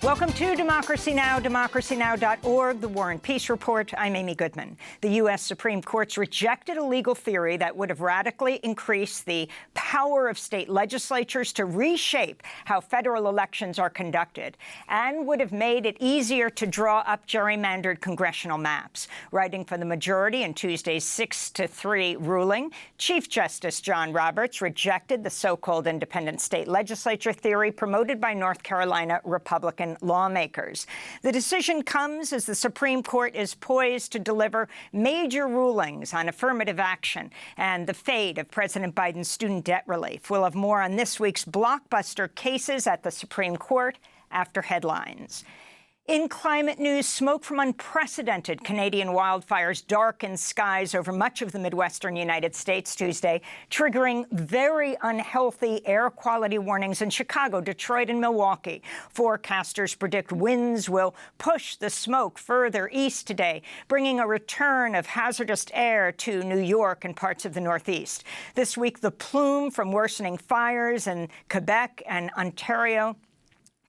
Welcome to Democracy Now!, democracynow.org, the War and Peace Report. I'm Amy Goodman. The U.S. Supreme Court's rejected a legal theory that would have radically increased the power of state legislatures to reshape how federal elections are conducted and would have made it easier to draw up gerrymandered congressional maps. Writing for the majority in Tuesday's 6-3 ruling, Chief Justice John Roberts rejected the so-called independent state legislature theory promoted by North Carolina Republican lawmakers. The decision comes as the Supreme Court is poised to deliver major rulings on affirmative action and the fate of President Biden's student debt relief. We'll have more on this week's blockbuster cases at the Supreme Court after headlines. In climate news, smoke from unprecedented Canadian wildfires darkened skies over much of the Midwestern United States Tuesday, triggering very unhealthy air quality warnings in Chicago, Detroit, and Milwaukee. Forecasters predict winds will push the smoke further east today, bringing a return of hazardous air to New York and parts of the Northeast. This week, the plume from worsening fires in Quebec and Ontario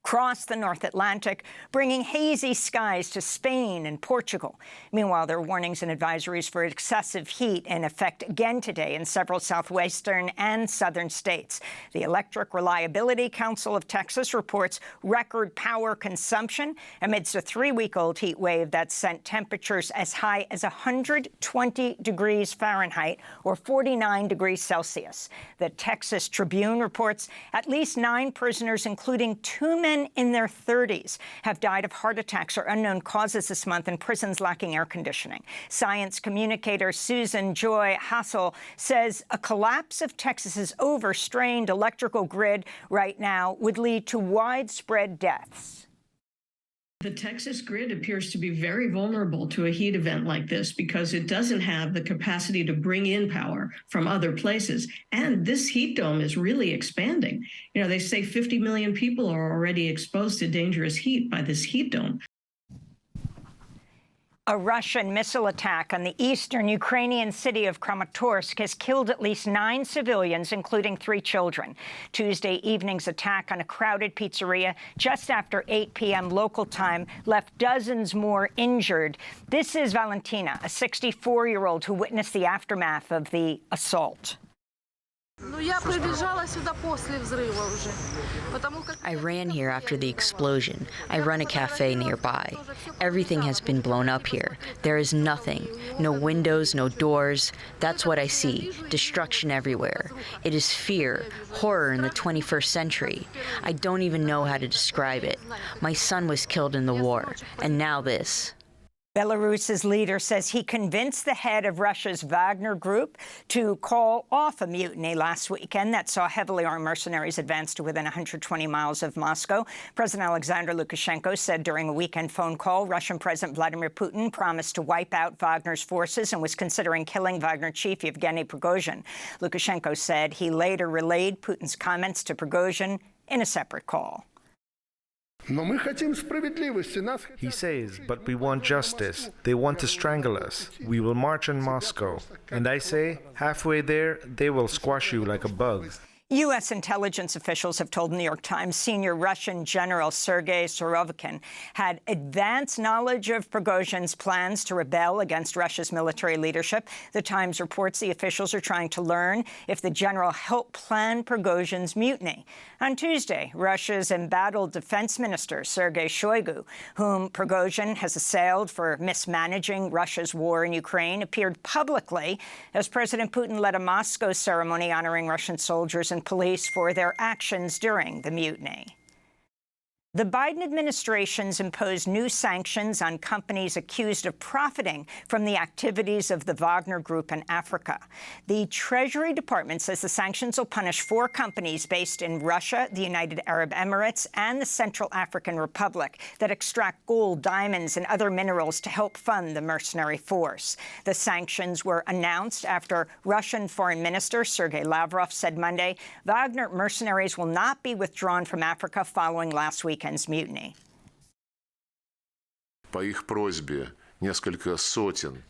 crossed the North Atlantic, bringing hazy skies to Spain and Portugal. Meanwhile, there are warnings and advisories for excessive heat in effect again today in several southwestern and southern states. The Electric Reliability Council of Texas reports record power consumption amidst a 3-week-old heat wave that sent temperatures as high as 120 degrees Fahrenheit or 49 degrees Celsius. The Texas Tribune reports at least 9 prisoners, including 2 men in their 30s, have died of heart attacks or unknown causes this month in prisons lacking air conditioning. Science communicator Susan Joy Hassel says a collapse of Texas's overstrained electrical grid right now would lead to widespread deaths. The Texas grid appears to be very vulnerable to a heat event like this because it doesn't have the capacity to bring in power from other places. And this heat dome is really expanding. You know, they say 50 million people are already exposed to dangerous heat by this heat dome. A Russian missile attack on the eastern Ukrainian city of Kramatorsk has killed at least 9 civilians, including 3 children. Tuesday evening's attack on a crowded pizzeria just after 8 p.m. local time left dozens more injured. This is Valentina, a 64-year-old who witnessed the aftermath of the assault. I ran here after the explosion. I run a cafe nearby. Everything has been blown up here. There is nothing. No windows, no doors. That's what I see. Destruction everywhere. It is fear, horror in the 21st century. I don't even know how to describe it. My son was killed in the war, and now this. Belarus's leader says he convinced the head of Russia's Wagner group to call off a mutiny last weekend that saw heavily armed mercenaries advance to within 120 miles of Moscow. President Alexander Lukashenko said during a weekend phone call, Russian President Vladimir Putin promised to wipe out Wagner's forces and was considering killing Wagner chief Yevgeny Prigozhin. Lukashenko said he later relayed Putin's comments to Prigozhin in a separate call. He says, but we want justice. They want to strangle us. We will march in Moscow. And I say, halfway there, they will squash you like a bug. U.S. intelligence officials have told New York Times senior Russian General Sergei Surovikin had advanced knowledge of Prigozhin's plans to rebel against Russia's military leadership. The Times reports the officials are trying to learn if the general helped plan Prigozhin's mutiny. On Tuesday, Russia's embattled defense minister, Sergei Shoigu, whom Prigozhin has assailed for mismanaging Russia's war in Ukraine, appeared publicly as President Putin led a Moscow ceremony honoring Russian soldiers and police for their actions during the mutiny. The Biden administration's imposed new sanctions on companies accused of profiting from the activities of the Wagner Group in Africa. The Treasury Department says the sanctions will punish 4 companies based in Russia, the United Arab Emirates, and the Central African Republic that extract gold, diamonds, and other minerals to help fund the mercenary force. The sanctions were announced after Russian Foreign Minister Sergei Lavrov said Monday Wagner mercenaries will not be withdrawn from Africa following last weekend's mutiny.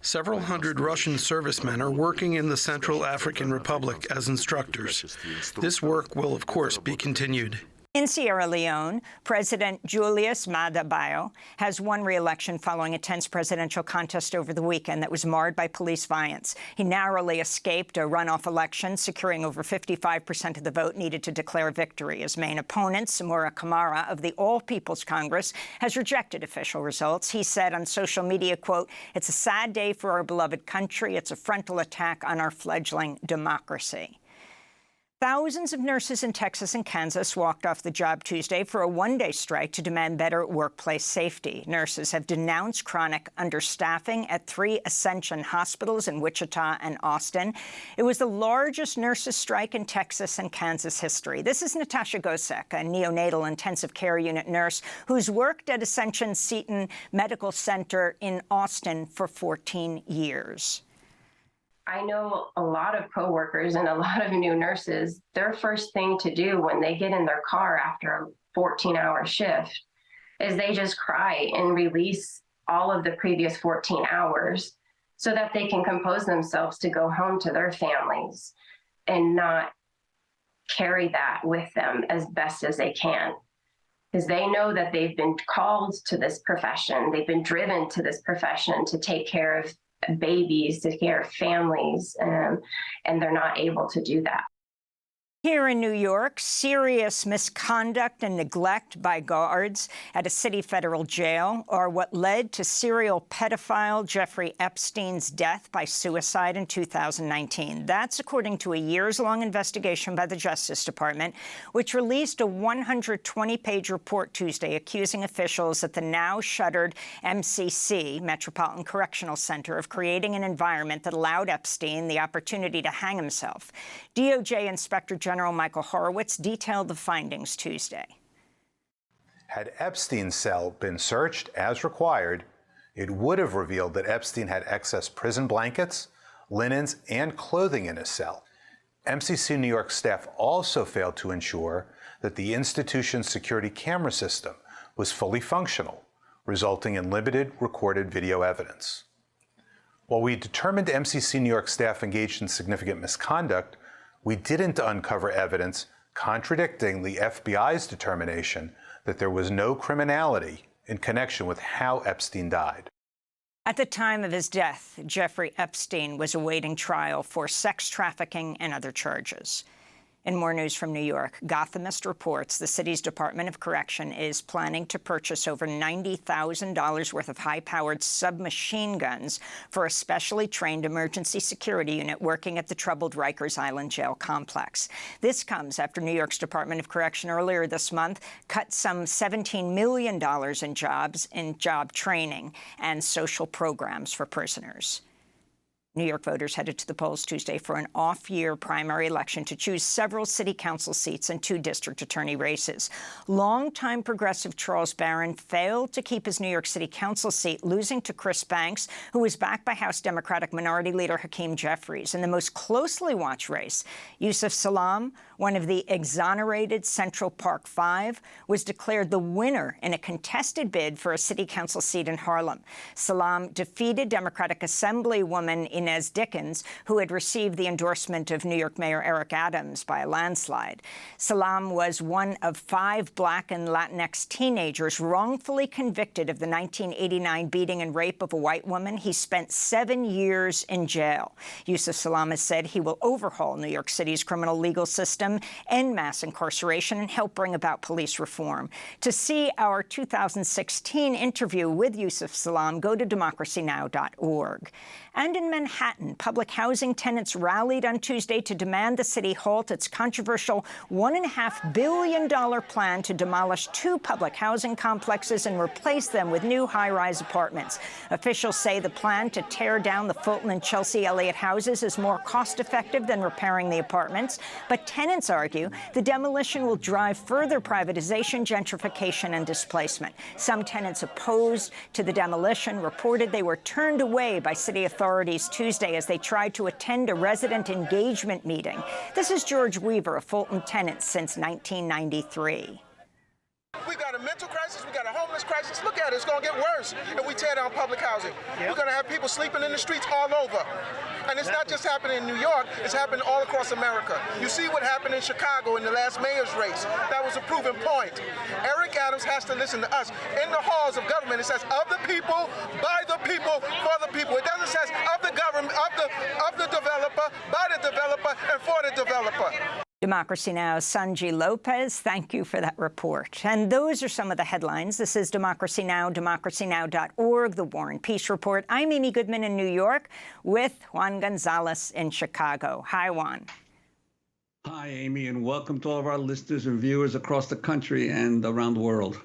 Several hundred Russian servicemen are working in the Central African Republic as instructors. This work will, of course, be continued. In Sierra Leone, President Julius Maada Bio has won re-election following a tense presidential contest over the weekend that was marred by police violence. He narrowly escaped a runoff election, securing over 55% of the vote needed to declare victory. His main opponent, Samura Kamara of the All People's Congress, has rejected official results. He said on social media, quote, "It's a sad day for our beloved country. It's a frontal attack on our fledgling democracy." Thousands of nurses in Texas and Kansas walked off the job Tuesday for a one-day strike to demand better workplace safety. Nurses have denounced chronic understaffing at 3 Ascension hospitals in Wichita and Austin. It was the largest nurses' strike in Texas and Kansas history. This is Natasha Gosek, a neonatal intensive care unit nurse who's worked at Ascension Seton Medical Center in Austin for 14 years. I know a lot of coworkers and a lot of new nurses, their first thing to do when they get in their car after a 14-hour shift is they just cry and release all of the previous 14 hours so that they can compose themselves to go home to their families and not carry that with them as best as they can. Because they know that they've been called to this profession, they've been driven to this profession to take care of babies, to take care of families, and they're not able to do that. Here in New York, serious misconduct and neglect by guards at a city federal jail are what led to serial pedophile Jeffrey Epstein's death by suicide in 2019. That's according to a years-long investigation by the Justice Department, which released a 120-page report Tuesday accusing officials at the now-shuttered MCC, Metropolitan Correctional Center, of creating an environment that allowed Epstein the opportunity to hang himself. DOJ Inspector General Michael Horowitz detailed the findings Tuesday. Had Epstein's cell been searched as required, it would have revealed that Epstein had excess prison blankets, linens, and clothing in his cell. MCC New York staff also failed to ensure that the institution's security camera system was fully functional, resulting in limited recorded video evidence. While we determined MCC New York staff engaged in significant misconduct, we didn't uncover evidence contradicting the FBI's determination that there was no criminality in connection with how Epstein died. At the time of his death, Jeffrey Epstein was awaiting trial for sex trafficking and other charges. In more news from New York, Gothamist reports the city's Department of Correction is planning to purchase over $90,000 worth of high-powered submachine guns for a specially trained emergency security unit working at the troubled Rikers Island jail complex. This comes after New York's Department of Correction earlier this month cut some $17 million in job training and social programs for prisoners. New York voters headed to the polls Tuesday for an off-year primary election to choose several city council seats and 2 district attorney races. Longtime progressive Charles Barron failed to keep his New York City council seat, losing to Chris Banks, who was backed by House Democratic Minority Leader Hakeem Jeffries. In the most closely watched race, Yusuf Salaam, one of the exonerated Central Park Five, was declared the winner in a contested bid for a city council seat in Harlem. Salaam defeated Democratic Assemblywoman Inez Dickens, who had received the endorsement of New York Mayor Eric Adams by a landslide. Salaam was one of 5 Black and Latinx teenagers wrongfully convicted of the 1989 beating and rape of a white woman. He spent 7 years in jail. Yusuf Salaam has said he will overhaul New York City's criminal legal system, end mass incarceration, and help bring about police reform. To see our 2016 interview with Yusuf Salaam, go to democracynow.org. And in Manhattan, public housing tenants rallied on Tuesday to demand the city halt its controversial $1.5 billion plan to demolish 2 public housing complexes and replace them with new high-rise apartments. Officials say the plan to tear down the Fulton and Chelsea Elliott houses is more cost-effective than repairing the apartments. But tenants argue the demolition will drive further privatization, gentrification, and displacement. Some tenants opposed to the demolition reported they were turned away by city authorities Tuesday as they tried to attend a resident engagement meeting. This is George Weaver, a Fulton tenant since 1993. We got to a mental crisis. We got a homeless crisis. Look at it. It's going to get worse if we tear down public housing. We're going to have people sleeping in the streets all over. And it's not just happening in New York. It's happening all across America. You see what happened in Chicago in the last mayor's race. That was a proven point. Eric Adams has to listen to us. In the halls of government, it says of the people, by the people, for the people. It doesn't say of the government, of the developer, by the developer, and for the developer. Democracy Now!'s Sanji Lopez, thank you for that report. And those are some of the headlines. This is Democracy Now!, democracynow.org, The War and Peace Report. I'm Amy Goodman in New York with Juan Gonzalez in Chicago. Hi, Juan. Hi, Amy, and welcome to all of our listeners and viewers across the country and around the world.